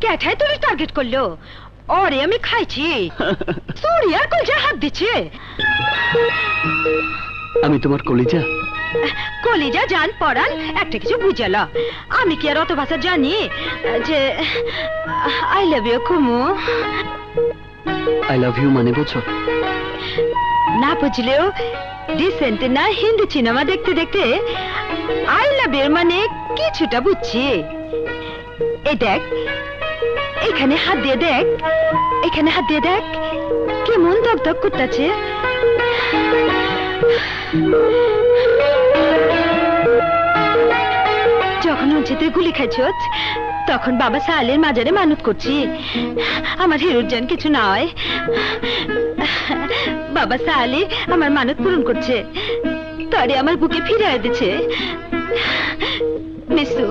ক্যাঠায় তুই টার্গেট করলো ওরে আমি খাইছি তোর আর কলজা হাত দিচ্ছে আমি তোমার কলিজা কলিজা জান পড়ান একটা কিছু বুঝালো আমি কি আর অত ভাষা জানি যে I love you Kumu I love you মানে বোঝো না বুঝলেও ডিসেন্ট না হিন্দি সিনেমা দেখতে দেখতে আই লাভ ইউ মানে কিছুটা বুঝছি এই দেখ এখানে হাত দিয়ে দেখ এখানে হাত দিয়ে দেখ কেমন দক দক করতেছে যখন হচ্ছে তুই গুলি খাইছ তখন বাবা সালের মাজারে মানত করছি আমার হিরোর জান কিছু নয় বাবা সালে আমার মানত পূরণ করছে তরে আমার বুকে ফিরে দিচ্ছে মিসু